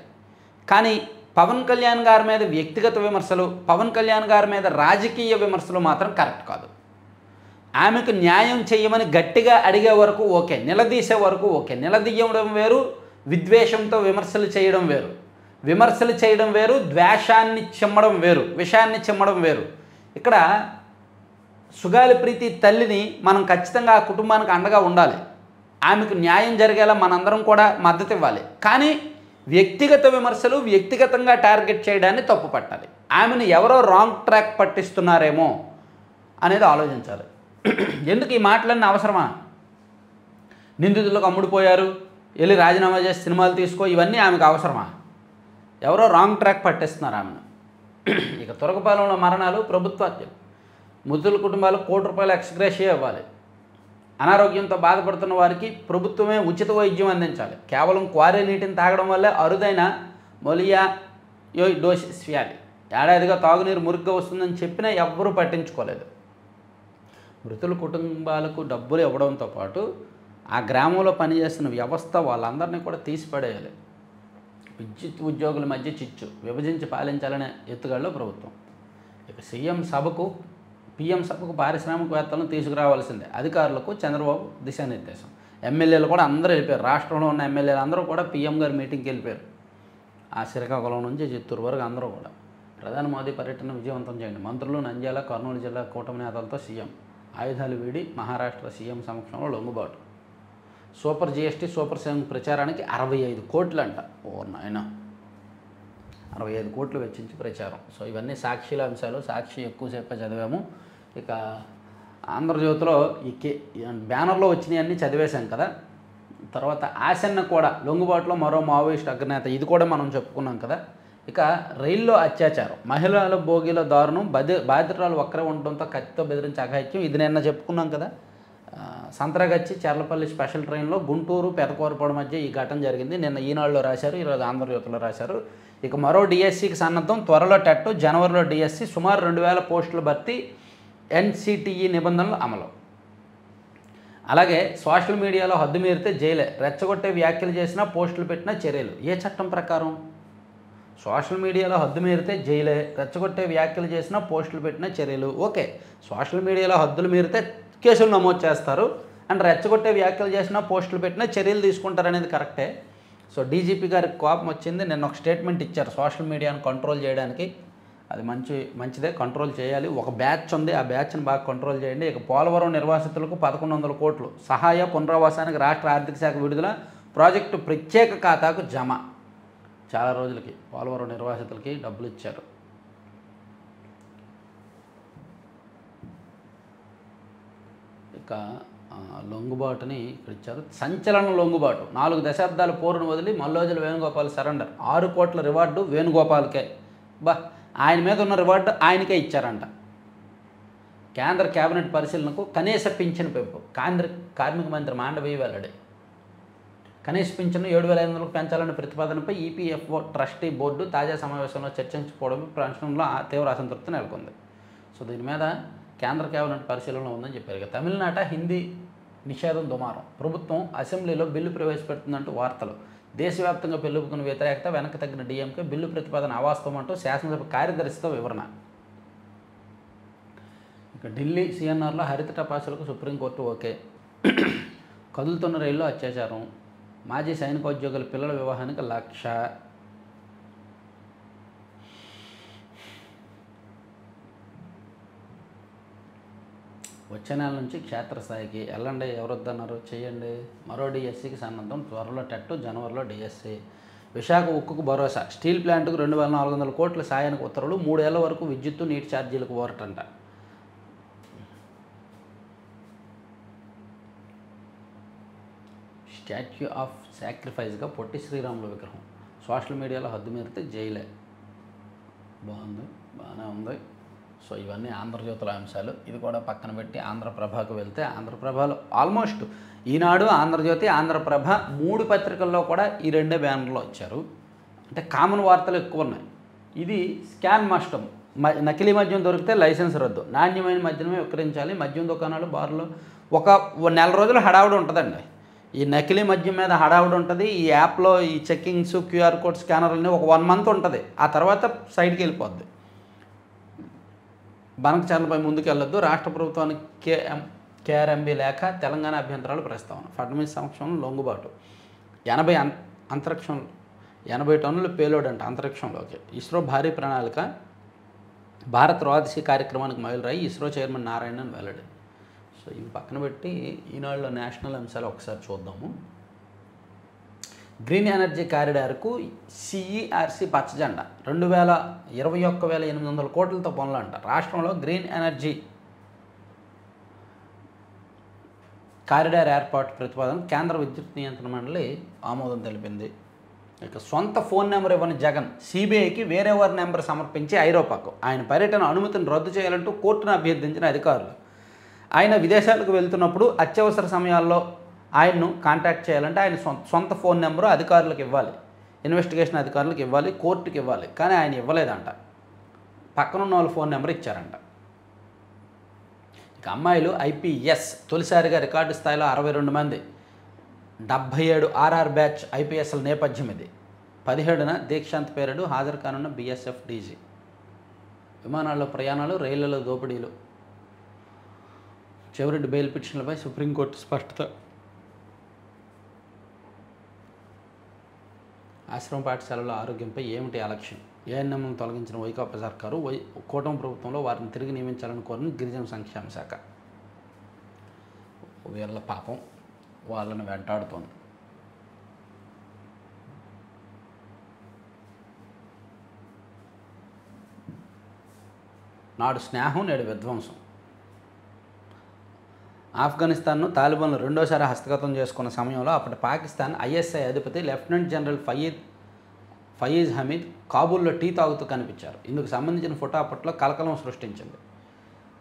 కానీ పవన్ కళ్యాణ్ గారి మీద వ్యక్తిగత విమర్శలు, పవన్ కళ్యాణ్ గారి మీద రాజకీయ విమర్శలు మాత్రం కరెక్ట్ కాదు. ఆమెకు న్యాయం చేయమని గట్టిగా అడిగే వరకు ఓకే, నిలదీసే వరకు ఓకే. నిలదీయడం వేరు, విద్వేషంతో విమర్శలు చేయడం వేరు. విమర్శలు చేయడం వేరు, ద్వేషాన్ని చిమ్మడం వేరు, విషయాన్ని చిమ్మడం వేరు. ఇక్కడ సుగాలి ప్రీతి తల్లిని మనం ఖచ్చితంగా ఆ కుటుంబానికి అండగా ఉండాలి. ఆమెకు న్యాయం జరిగేలా మనందరం కూడా మద్దతు ఇవ్వాలి. కానీ వ్యక్తిగత విమర్శలు, వ్యక్తిగతంగా టార్గెట్ చేయడాన్ని తప్పు పట్టాలి. ఆమెను ఎవరో రాంగ్ ట్రాక్ పట్టిస్తున్నారేమో అనేది ఆలోచించాలి. ఎందుకు ఈ మాటలన్నీ అవసరమా? నిందితులకు అమ్ముడుపోయారు, వెళ్ళి రాజీనామా చేసి సినిమాలు తీసుకో, ఇవన్నీ ఆమెకు అవసరమా? ఎవరో రాంగ్ ట్రాక్ పట్టిస్తున్నారు ఆమెను. ఇక తురకపాలెంలో మరణాలు ప్రభుత్వాత్యం. మృతుల కుటుంబాలకు ₹1 ఎక్స్గ్రేషియా ఇవ్వాలి. అనారోగ్యంతో బాధపడుతున్న వారికి ప్రభుత్వమే ఉచిత వైద్యం అందించాలి. కేవలం క్వారీ నీటిని తాగడం వల్లే అరుదైన మొలియాయోయిడోసిస్ వ్యాధి ఏడాదిగా తాగునీరు మురిగ్గా వస్తుందని చెప్పినా ఎవ్వరూ పట్టించుకోలేదు. మృతుల కుటుంబాలకు డబ్బులు ఇవ్వడంతో పాటు ఆ గ్రామంలో పనిచేస్తున్న వ్యవస్థ వాళ్ళందరినీ కూడా తీసిపడేయాలి. విద్యుత్ ఉద్యోగుల మధ్య చిచ్చు, విభజించి పాలించాలనే ఎత్తుగడలో ప్రభుత్వం. ఇక పీఎం సభకు పారిశ్రామికవేత్తలను తీసుకురావాల్సిందే. అధికారులకు చంద్రబాబు దిశానిర్దేశం. ఎమ్మెల్యేలు కూడా అందరూ వెళ్ళిపోయారు. రాష్ట్రంలో ఉన్న ఎమ్మెల్యేలు అందరూ కూడా పీఎం గారి మీటింగ్కి వెళ్ళిపోయారు. ఆ శ్రీకాకుళం నుంచి చిత్తూరు వరకు అందరూ కూడా. ప్రధాని మోదీ పర్యటన విజయవంతం చేయండి. మంత్రులు నంద్యాల, కర్నూలు జిల్లా కూటమి నేతలతో సీఎం. ఆయుధాలు వీడి మహారాష్ట్ర సీఎం సమక్షంలో లొంగుబాటు. సూపర్ జీఎస్టీ, సూపర్ సేవింగ్ ప్రచారానికి 65 కోట్లు అంట. ఓ నాయన, 65 కోట్లు వెచ్చించి ప్రచారం. సో ఇవన్నీ సాక్షిల అంశాలు. సాక్షి ఎక్కువసేపు చదివాము. ఇక ఆంధ్రజ్యోతిలో ఈ బ్యానర్లో వచ్చినవన్నీ చదివేశాం కదా. తర్వాత ఆసన్న కూడా లొంగుబాటులో మరో మావోయిస్ట్ అగ్రనేత, ఇది కూడా మనం చెప్పుకున్నాం కదా. ఇక రైల్లో అత్యాచారం, మహిళల భోగిలో దారుణం, బాధితురాలు ఒక్కరే ఉండడంతో కత్తితో బెదిరించి అఘాయిత్యం, ఇది నిన్న చెప్పుకున్నాం కదా. సంత్రగచ్చి చర్లపల్లి స్పెషల్ ట్రైన్లో గుంటూరు పెదకూరపాడు మధ్య ఈ ఘటన జరిగింది. నిన్న ఈనాడులో రాశారు, ఈరోజు ఆంధ్రజ్యోతిలో రాశారు. ఇక మరో డిఎస్సికి సన్నద్ధం, త్వరలో టెట్, జనవరిలో డిఎస్సి, సుమారు 2000 పోస్టుల భర్తీ, ఎన్సిటిఈ నిబంధనలు అమలు. అలాగే సోషల్ మీడియాలో హద్దు మీరితే జైలే, రెచ్చగొట్టే వ్యాఖ్యలు చేసినా పోస్టులు పెట్టినా చర్యలు. ఏ చట్టం ప్రకారం? సోషల్ మీడియాలో హద్దు మీరితే జైలే, రెచ్చగొట్టే వ్యాఖ్యలు చేసినా పోస్టులు పెట్టినా చర్యలు. ఓకే, సోషల్ మీడియాలో హద్దులు మీరితే కేసులు నమోదు చేస్తారు, అండ్ రెచ్చగొట్టే వ్యాఖ్యలు చేసినా పోస్టులు పెట్టినా చర్యలు తీసుకుంటారనేది కరెక్టే. సో డీజీపీ గారికి కోపం వచ్చింది. నిన్న ఒక స్టేట్మెంట్ ఇచ్చారు సోషల్ మీడియాను కంట్రోల్ చేయడానికి. అది మంచిదే, కంట్రోల్ చేయాలి. ఒక బ్యాచ్ ఉంది, ఆ బ్యాచ్ని బాగా కంట్రోల్ చేయండి. ఇక పోలవరం నిర్వాసితులకు 1100 కోట్లు సహాయ పునరావాసానికి రాష్ట్ర ఆర్థిక శాఖ విడుదల, ప్రాజెక్టు ప్రత్యేక ఖాతాకు జమ. చాలా రోజులకి పోలవరం నిర్వాసితులకి డబ్బులు ఇచ్చారు. ఇక లొంగుబాటుని ఇక్కడ ఇచ్చారు. సంచలన లొంగుబాటు, 4 దశాబ్దాల పోరును వదిలి మల్లోజుల వేణుగోపాల్ సరెండర్, 6 కోట్ల రివార్డు వేణుగోపాల్కే. ఆయన మీద ఉన్న రివార్డు ఆయనకే ఇచ్చారంట. కేంద్ర కేబినెట్ పరిశీలనకు కనీస పింఛను పెంపు, కేంద్ర కార్మిక మంత్రి మాండవీయ వెల్లడి. కనీస పింఛను 7,500కు పెంచాలనే ప్రతిపాదనపై ఈపీఎఫ్ఓ ట్రస్టీ బోర్డు తాజా సమావేశంలో చర్చించుకోవడం ప్రశ్నలో తీవ్ర అసంతృప్తి నెలకొంది. సో దీని మీద కేంద్ర కేబినెట్ పరిశీలనలో ఉందని చెప్పారు. ఇక తమిళనాట హిందీ నిషేధం దుమారం, ప్రభుత్వం అసెంబ్లీలో బిల్లు ప్రవేశపెడుతుందంటూ వార్తలు. దేశవ్యాప్తంగా పెళ్ళుకున్న వ్యతిరేకత, వెనక్కి తగ్గిన డీఎంకే, బిల్లు ప్రతిపాదన అవాస్తవం అంటూ శాసనసభ కార్యదర్శితో వివరణ. ఇక ఢిల్లీ సిఎన్ఆర్లో హరిత టపాసులకు సుప్రీంకోర్టు ఓకే. కదులుతున్న రైల్లో అత్యాచారం, మాజీ సైనికోద్యోగుల పిల్లల వివాహానికి 1,00,000. వచ్చే నెల నుంచి క్షేత్రస్థాయికి వెళ్ళండి. ఎవరొద్దన్నారు, చేయండి. మరో డిఎస్సికి సన్నద్ధం, త్వరలో టెట్, జనవరిలో డిఎస్సి. విశాఖ ఉక్కుకు భరోసా, స్టీల్ ప్లాంట్కు 2,400 కోట్ల సాయానికి ఉత్తర్వులు, 3 ఏళ్ల వరకు విద్యుత్తు నీటి ఛార్జీలకు ఓరటంట. స్టాచ్యూ ఆఫ్ సాక్రిఫైస్గా పొట్టి శ్రీరాములు విగ్రహం, సోషల్ మీడియాలో హద్దు మీరితే జైలే. బాగానే ఉంది. సో ఇవన్నీ ఆంధ్రజ్యోతుల అంశాలు. ఇది కూడా పక్కన పెట్టి ఆంధ్రప్రభకు వెళ్తే, ఆంధ్రప్రభలో ఆల్మోస్ట్ ఈనాడు, ఆంధ్రజ్యోతి, ఆంధ్రప్రభ 3 పత్రికల్లో కూడా ఈ 2 బ్యానర్లో వచ్చారు. అంటే కామన్ వార్తలు ఎక్కువ ఉన్నాయి. ఇది స్కాన్ మాస్టమ్, నకిలీ మద్యం దొరికితే లైసెన్స్ రద్దు, నాణ్యమైన మద్యమే విక్రయించాలి, మద్యం దుకాణాలు, బార్లు. ఒక నెల రోజులు హడావుడి ఉంటుందండి. ఈ నకిలీ మద్యం మీద హడావుడి ఉంటుంది. ఈ యాప్లో ఈ చెక్కింగ్స్, క్యూఆర్ కోడ్ స్కానర్లని ఒక 1 మంత్ ఉంటుంది. ఆ తర్వాత సైడ్కి వెళ్ళిపోద్ది. బనకచర్లపై ముందుకు వెళ్ళొద్దు, రాష్ట్ర ప్రభుత్వానికి కేఆర్ఎంబీ లేఖ, తెలంగాణ అభ్యంతరాలు ప్రస్తావన. ఫడ్నవీస్ సమక్షంలో లొంగుబాటు, 80 టన్నుల పేలోడ్ అంట అంతరిక్షంలోకి. ఇస్రో భారీ ప్రణాళిక, భారత్ రోదసి కార్యక్రమానికి మైలురాయి, ఇస్రో చైర్మన్ నారాయణన్ వెల్లడి. సో ఇవి పక్కన పెట్టి ఈనాడులో నేషనల్ అంశాలు ఒకసారి చూద్దాము. గ్రీన్ ఎనర్జీ కారిడార్కు సిఈఆర్సీ పచ్చజెండా, 21,800 కోట్లతో పనులంట. రాష్ట్రంలో గ్రీన్ ఎనర్జీ కారిడార్ ఏర్పాటు ప్రతిపాదన కేంద్ర విద్యుత్ నియంత్రణ మండలి ఆమోదం తెలిపింది. ఇక సొంత ఫోన్ నెంబర్ ఇవ్వని జగన్, సిబిఐకి వేరెవరి నెంబర్ సమర్పించి ఐరోపాకు. ఆయన పర్యటన అనుమతిని రద్దు చేయాలంటూ కోర్టును అభ్యర్థించిన అధికారులు. ఆయన విదేశాలకు వెళ్తున్నప్పుడు అత్యవసర సమయాల్లో ఆయన్ను కాంటాక్ట్ చేయాలంటే ఆయన సొంత ఫోన్ నెంబరు అధికారులకు ఇవ్వాలి, ఇన్వెస్టిగేషన్ అధికారులకు ఇవ్వాలి, కోర్టుకి ఇవ్వాలి. కానీ ఆయన ఇవ్వలేదంట. పక్కనున్న వాళ్ళ ఫోన్ నెంబర్ ఇచ్చారంట. ఇక అమ్మాయిలు ఐపీఎస్ తొలిసారిగా రికార్డు స్థాయిలో 62 మంది, 77 ఆర్ఆర్ బ్యాచ్ ఐపీఎస్ల నేపథ్యం ఇది. 17న దీక్షాంత్ పేరుడు హాజరు కానున్న బీఎస్ఎఫ్ డీజీ. విమానాల్లో ప్రయాణాలు, రైళ్లలో దోపిడీలు. చెవిరెడ్డి బెయిల్ పిటిషన్లపై సుప్రీంకోర్టు స్పష్టత. ఆశ్రమ పాఠశాలల ఆరోగ్యంపై ఏమిటి అలక్ష్యం? ఏఎన్ఎంను తొలగించిన వైకాపా సర్కారు, కూటమి ప్రభుత్వంలో వారిని తిరిగి నియమించాలని కోరిన గిరిజన సంక్షేమ శాఖ. వీళ్ళ పాపం వాళ్ళని వెంటాడుతోంది. నాడు స్నేహం, నేడు విధ్వంసం. ఆఫ్ఘనిస్తాన్ను తాలిబాన్లు రెండోసారి హస్తగతం చేసుకున్న సమయంలో అప్పటి పాకిస్తాన్ ఐఎస్ఐ అధిపతి lieutenant general Faiz Hamid కాబూల్లో tea తాగుతూ కనిపించారు. ఇందుకు సంబంధించిన ఫోటో అప్పట్లో కలకలం సృష్టించింది.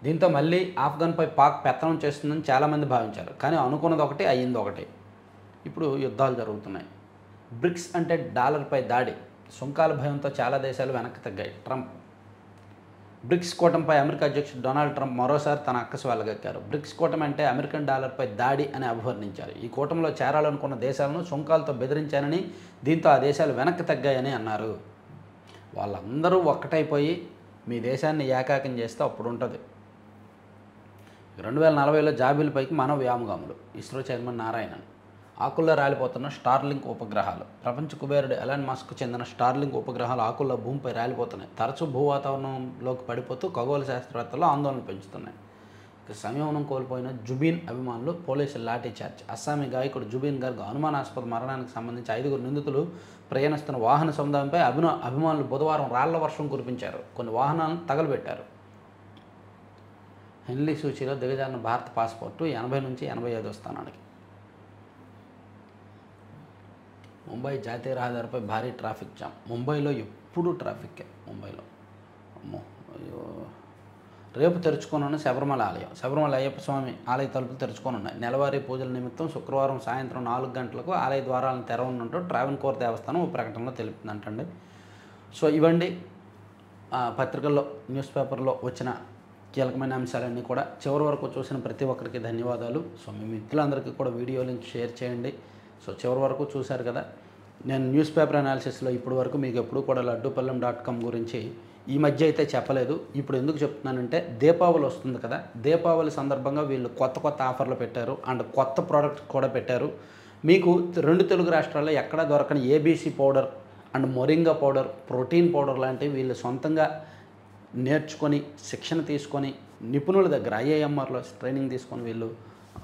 దీంతో మళ్ళీ ఆఫ్ఘన్పై పాక్ పెత్తనం చేస్తుందని చాలామంది భావించారు. కానీ అనుకున్నది ఒకటి, అయ్యింది ఒకటి. ఇప్పుడు యుద్ధాలు జరుగుతున్నాయి. బ్రిక్స్ అంటే డాలర్పై దాడి, సుంకాల భయంతో చాలా దేశాలు వెనక్కి తగ్గాయి. ట్రంప్ బ్రిక్స్ కూటమిపై అమెరికా అధ్యక్షుడు డొనాల్డ్ ట్రంప్ మరోసారి తన అక్కసు వెళ్ళగక్కారు. బ్రిక్స్ కూటమి అంటే అమెరికన్ డాలర్పై దాడి అని అభివర్ణించారు. ఈ కూటమిలో చేరాలనుకున్న దేశాలను సుంకాలతో బెదిరించానని, దీంతో ఆ దేశాలు వెనక్కి తగ్గాయని అన్నారు. వాళ్ళందరూ ఒక్కటైపోయి మీ దేశాన్ని ఏకాకం చేస్తే అప్పుడు ఉంటుంది. 2040లో జాబిలిపైకి మన వ్యామగాములు. ఇస్రో చైర్మన్ నారాయణన్. ఆకుల్లో రాలిపోతున్న స్టార్లింక్ ఉపగ్రహాలు. ప్రపంచ కుబేరుడు ఎలాన్ మస్క్ చెందిన స్టార్లింక్ ఉపగ్రహాలు ఆకుల్లో భూమిపై రాలిపోతున్నాయి. తరచూ భూ వాతావరణంలోకి పడిపోతూ ఖగోళ శాస్త్రవేత్తలు ఆందోళన పెంచుతున్నాయి. ఇక సంయమనం కోల్పోయిన జుబీన్ అభిమానులు, పోలీసులు లాఠీ చార్జ్. అస్సామీ గాయకుడు జుబీన్ గార్గ్ అనుమానాస్పద మరణానికి సంబంధించి 5 నిందితులు ప్రయాణిస్తున్న వాహన సముదాయంపై అభిమానులు బుధవారం రాళ్ల వర్షం కురిపించారు. కొన్ని వాహనాలను తగలబెట్టారు. హెన్లీ సూచీలో దిగజారిన భారత పాస్పోర్టు 80 నుంచి 85 స్థానానికి. ముంబై జాతీయ రహదారిపై భారీ ట్రాఫిక్ జామ్. ముంబైలో ఎప్పుడూ ట్రాఫిక్కే. ముంబైలో అమ్మో అయ్యో. రేపు తెరుచుకోనున్న శబరిమల ఆలయం. శబరిమల అయ్యప్ప స్వామి ఆలయ తలుపులు తెరుచుకొని ఉన్నాయి. నెలవారీ పూజల నిమిత్తం శుక్రవారం సాయంత్రం 4 గంటలకు ఆలయ ద్వారాలను తెరవనున్నట్టు ట్రావెన్కోర్ దేవస్థానం ఒక ప్రకటనలో తెలిపిందంటండి. సో ఇవండి పత్రికల్లో న్యూస్ పేపర్లో వచ్చిన కీలకమైన అంశాలన్నీ కూడా. చివరి వరకు చూసిన ప్రతి ఒక్కరికి ధన్యవాదాలు. సో మీ మిత్రులందరికీ కూడా వీడియో లింక్ షేర్ చేయండి. సో చివరి వరకు చూశారు కదా. నేను న్యూస్ పేపర్ అనాలిసిస్లో ఇప్పటి వరకు మీకు ఎప్పుడు కూడా లడ్డూపల్లెం.com గురించి ఈ మధ్య అయితే చెప్పలేదు. ఇప్పుడు ఎందుకు చెప్తున్నానంటే దీపావళి వస్తుంది కదా. దీపావళి సందర్భంగా వీళ్ళు కొత్త ఆఫర్లు పెట్టారు అండ్ కొత్త ప్రోడక్ట్ కూడా పెట్టారు. మీకు 2 తెలుగు రాష్ట్రాల్లో ఎక్కడా దొరకని ABC powder and moringa powder, protein powder లాంటివి వీళ్ళు సొంతంగా నేర్చుకొని శిక్షణ తీసుకొని నిపుణుల దగ్గర ఐఐఎంఆర్లో ట్రైనింగ్ తీసుకొని వీళ్ళు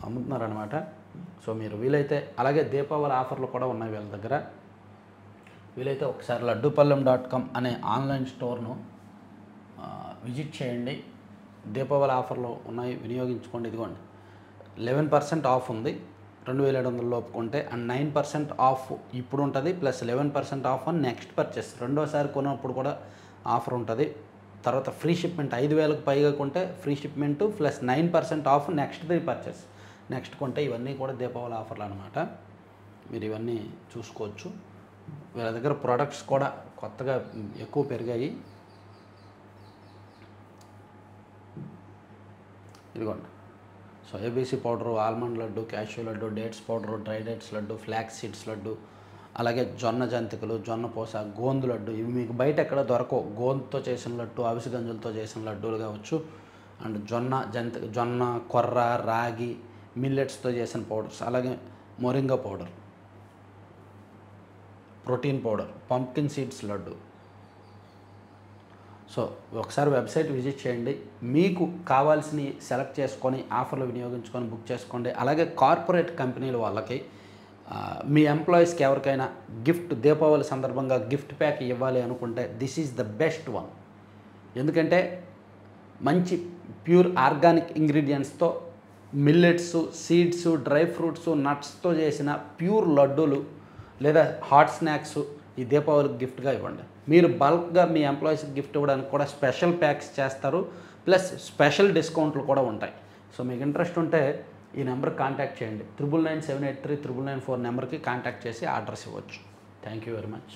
అమ్ముతున్నారనమాట. సో మీరు వీలైతే అలాగే దీపావళి ఆఫర్లు కూడా ఉన్నాయి వీళ్ళ దగ్గర. వీలైతే ఒకసారి లడ్డూపల్లెం.com అనే ఆన్లైన్ స్టోర్ను విజిట్ చేయండి. దీపావళి ఆఫర్లు ఉన్నాయి, వినియోగించుకోండి. ఇదిగోండి 11% ఆఫ్ ఉంది 2700 లోపు కొంటే అండ్ 9% ఆఫ్ ఇప్పుడు ఉంటుంది plus 11% of on next purchase. రెండోసారి కొన్నప్పుడు కూడా ఆఫర్ ఉంటుంది. తర్వాత ఫ్రీ షిప్మెంట్ 5000కు పైగా కొంటే free shipment plus 9% of next 3 purchase. Next కొంటే ఇవన్నీ కూడా దీపావళి ఆఫర్లు అనమాట. మీరు ఇవన్నీ చూసుకోవచ్చు. వీళ్ళ దగ్గర ప్రోడక్ట్స్ కూడా కొత్తగా ఎక్కువ పెరిగాయి. ఇదిగోండి. So ABC powder, almond laddu, cashew laddu, dates powder, dry dates laddu, flax seeds laddu, అలాగే జొన్న జంతికలు, జొన్న పూస, గోందు లడ్డు. ఇవి మీకు బయట ఎక్కడ దొరకవు. గోందుతో చేసిన లడ్డు, అవిసె గంజులతో చేసిన లడ్డూలు కావచ్చు. అండ్ జొన్న కొర్ర, రాగి, మిల్లెట్స్తో చేసిన పౌడర్స్, అలాగే moringa powder, protein powder, pumpkin seeds laddu. So ఒకసారి వెబ్సైట్ విజిట్ చేయండి. మీకు కావాల్సినవి సెలెక్ట్ చేసుకొని ఆఫర్లు వినియోగించుకొని బుక్ చేసుకోండి. అలాగే కార్పొరేట్ కంపెనీల వాళ్ళకి మీ ఎంప్లాయీస్కి ఎవరికైనా గిఫ్ట్ దీపావళి సందర్భంగా గిఫ్ట్ ప్యాక్ ఇవ్వాలి అనుకుంటే this is the best one. ఎందుకంటే మంచి ప్యూర్ ఆర్గానిక్ ఇంగ్రీడియంట్స్తో మిల్లెట్స్, సీడ్స్, డ్రై ఫ్రూట్స్, నట్స్తో చేసిన ప్యూర్ లడ్డూలు లేదా హాట్ స్నాక్స్ ఈ దీపావళికి గిఫ్ట్గా ఇవ్వండి. మీరు బల్క్గా మీ ఎంప్లాయీస్కి గిఫ్ట్ ఇవ్వడానికి కూడా స్పెషల్ ప్యాక్స్ చేస్తారు. ప్లస్ స్పెషల్ డిస్కౌంట్లు కూడా ఉంటాయి. సో మీకు ఇంట్రెస్ట్ ఉంటే ఈ నెంబర్కి కాంటాక్ట్ చేయండి. 9997839994 నెంబర్కి కాంటాక్ట్ చేసి ఆర్డర్స్ ఇవ్వచ్చు. Thank you very much.